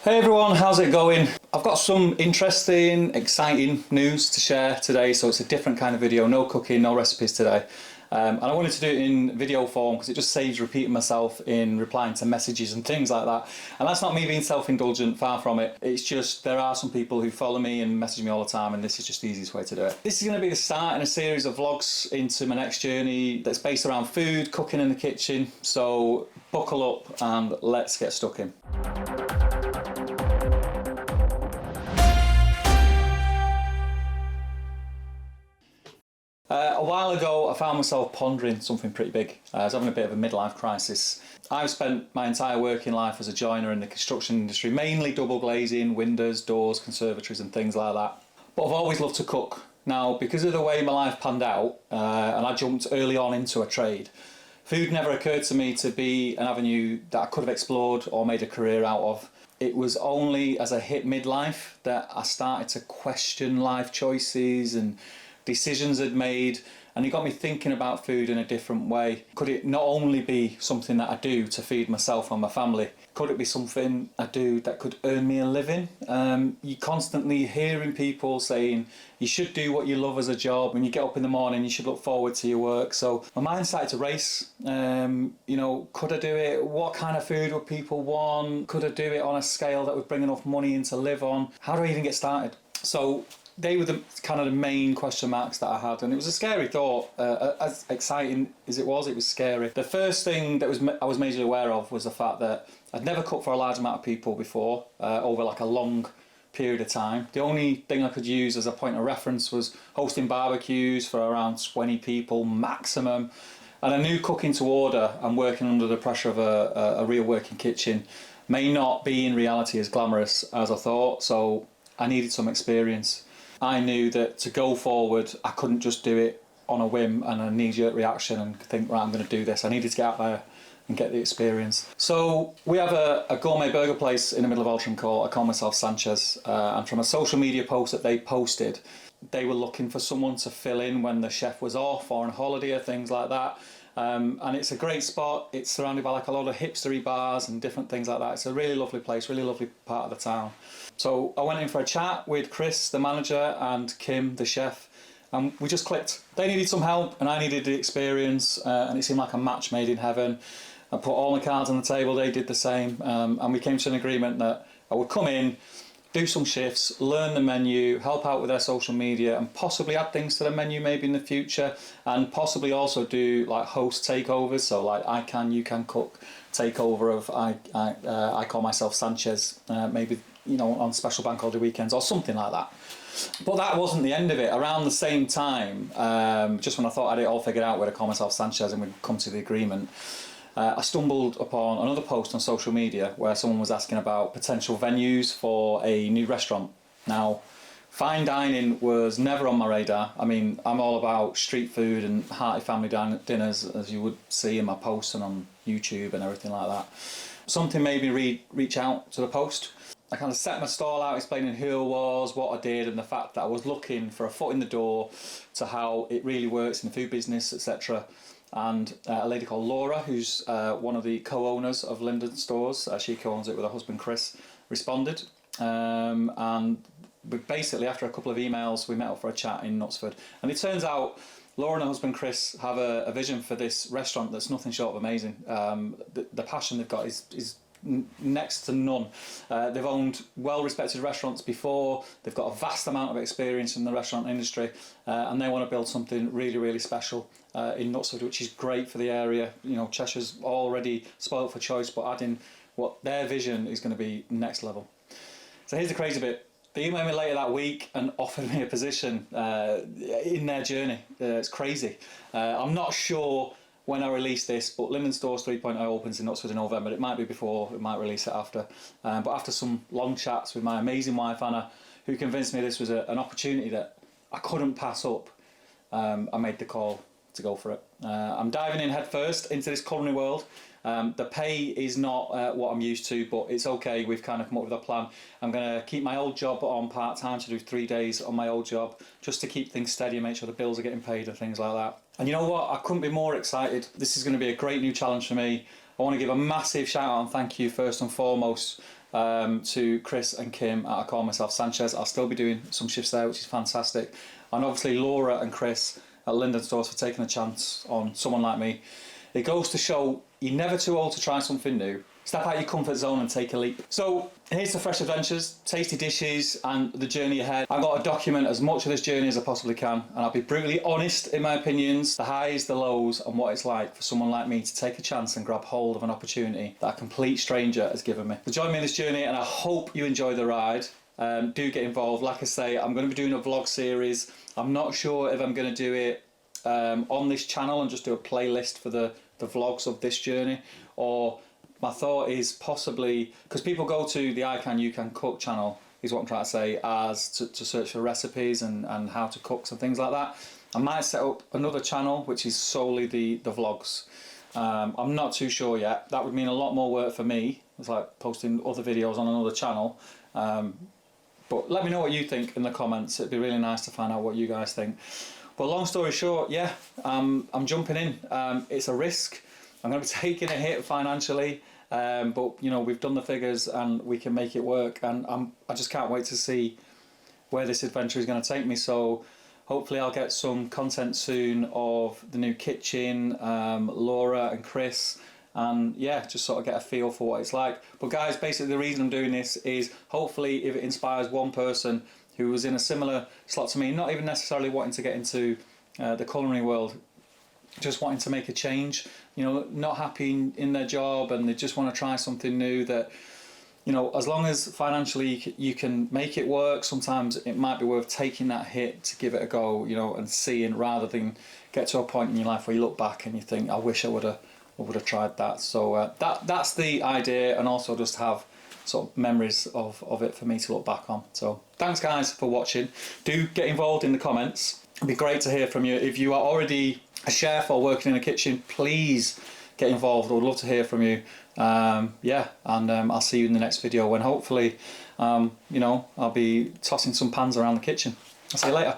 Hey everyone, how's it going? I've got some interesting, exciting news to share today, so it's a different kind of video, no cooking, no recipes today. And I wanted to do it in video form because it just saves repeating myself in replying to messages and things like that. And that's not me being self-indulgent, far from it. It's just there are some people who follow me and message me all the time, and this is just the easiest way to do it. This is going to be the start in a series of vlogs into my next journey that's based around food, cooking in the kitchen. So buckle up and let's get stuck in. A while ago, I found myself pondering something pretty big. I was having a bit of a midlife crisis. I've spent my entire working life as a joiner in the construction industry, mainly double glazing, windows, doors, conservatories and things like that. But I've always loved to cook. Now, because of the way my life panned out, and I jumped early on into a trade, food never occurred to me to be an avenue that I could have explored or made a career out of. It was only as I hit midlife that I started to question life choices and decisions I'd made, and it got me thinking about food in a different way. Could it not only be something that I do to feed myself and my family, could it be something I do that could earn me a living? You're constantly hearing people saying you should do what you love as a job. When you get up in the morning, you should look forward to your work. So my mind started to race. Could I do it? What kind of food would people want? Could I do it on a scale that would bring enough money in to live on? How do I even get started? So they were the kind of the main question marks that I had, and it was a scary thought. As exciting as it was scary. The first thing that I was majorly aware of was the fact that I'd never cooked for a large amount of people before, over like a long period of time. The only thing I could use as a point of reference was hosting barbecues for around 20 people maximum. And I knew cooking to order and working under the pressure of a real working kitchen may not be in reality as glamorous as I thought, so I needed some experience. I knew that to go forward, I couldn't just do it on a whim and a knee-jerk reaction and think, right, I'm going to do this. I needed to get out there and get the experience. So we have a gourmet burger place in the middle of Altrincham called, I call myself Sanchez, and from a social media post that they posted, they were looking for someone to fill in when the chef was off or on holiday or things like that. And it's a great spot. It's surrounded by like a lot of hipstery bars and different things like that. It's a really lovely place, really lovely part of the town. So I went in for a chat with Chris, the manager, and Kim, the chef, and we just clicked. They needed some help and I needed the experience, and it seemed like a match made in heaven. I put all my cards on the table, they did the same, and we came to an agreement that I would come in, do some shifts, learn the menu, help out with their social media, and possibly add things to the menu maybe in the future, and possibly also do like host takeovers, so like I Can, You Can Cook takeover of I call myself Sanchez, maybe on special bank holiday weekends or something like that. But that wasn't the end of it. Around the same time, just when I thought I had it all figured out where to call myself Sanchez and we'd come to the agreement, I stumbled upon another post on social media where someone was asking about potential venues for a new restaurant. Now, fine dining was never on my radar. I mean, I'm all about street food and hearty family dinners, as you would see in my posts and on YouTube and everything like that. Something made me reach out to the post. I kind of set my stall out explaining who I was, what I did, and the fact that I was looking for a foot in the door to how it really works in the food business, etc. And a lady called Laura, who's one of the co-owners of Linden Stores, she co-owns it with her husband Chris, responded. And basically after a couple of emails, we met up for a chat in Knutsford. And it turns out Laura and her husband Chris have a vision for this restaurant that's nothing short of amazing. The passion they've got is next to none. They've owned well-respected restaurants before, they've got a vast amount of experience in the restaurant industry, and they want to build something really, really special in Knutsford, which is great for the area. Cheshire's already spoilt for choice, but adding what their vision is going to be next level. So here's the crazy bit. They emailed me later that week and offered me a position in their journey. It's crazy. I'm not sure when I release this, but Linden Stores 3.0 opens in Knutsford in November. It might be before, it might release it after. But after some long chats with my amazing wife Anna, who convinced me this was an opportunity that I couldn't pass up, I made the call to go for it. I'm diving in head first into this culinary world. The pay is not what I'm used to, but it's okay. We've kind of come up with a plan. I'm going to keep my old job on part-time, to do 3 days on my old job, just to keep things steady and make sure the bills are getting paid and things like that. And you know what? I couldn't be more excited. This is going to be a great new challenge for me. I want to give a massive shout out and thank you first and foremost to Chris and Kim at I Call Myself Sanchez. I'll still be doing some shifts there, which is fantastic. And obviously Laura and Chris at Linden Stores for taking a chance on someone like me. It goes to show you're never too old to try something new. Step out your comfort zone and take a leap. So here's the fresh adventures, tasty dishes and the journey ahead. I've got to document as much of this journey as I possibly can, and I'll be brutally honest in my opinions, the highs, the lows, and what it's like for someone like me to take a chance and grab hold of an opportunity that a complete stranger has given me. So join me in this journey and I hope you enjoy the ride. Do get involved. Like I say, I'm going to be doing a vlog series. I'm not sure if I'm going to do it on this channel and just do a playlist for the vlogs of this journey, or my thought is possibly, because people go to the I Can You Can Cook channel, is what I'm trying to say, as to search for recipes and how to cook and things like that. I might set up another channel which is solely the vlogs. I'm not too sure yet. That would mean a lot more work for me. It's like posting other videos on another channel. But let me know what you think in the comments. It'd be really nice to find out what you guys think. But long story short, yeah, I'm jumping in. It's a risk. I'm going to be taking a hit financially, but you know, we've done the figures and we can make it work, and I just can't wait to see where this adventure is going to take me. So hopefully I'll get some content soon of the new kitchen, Laura and Chris, and yeah, just sort of get a feel for what it's like. But guys, basically the reason I'm doing this is hopefully if it inspires one person who was in a similar slot to me, not even necessarily wanting to get into the culinary world, just wanting to make a change, you know, not happy in their job and they just want to try something new, that, you know, as long as financially you can make it work, sometimes it might be worth taking that hit to give it a go, you know, and seeing, rather than get to a point in your life where you look back and you think, I wish I would have tried that. So that's the idea, and also just have sort of memories of it for me to look back on. So thanks guys for watching. Do get involved in the comments. It'd be great to hear from you. If you are already a chef or working in a kitchen, please get involved. I would love to hear from you. Yeah, and I'll see you in the next video when hopefully, you know, I'll be tossing some pans around the kitchen. I'll see you later.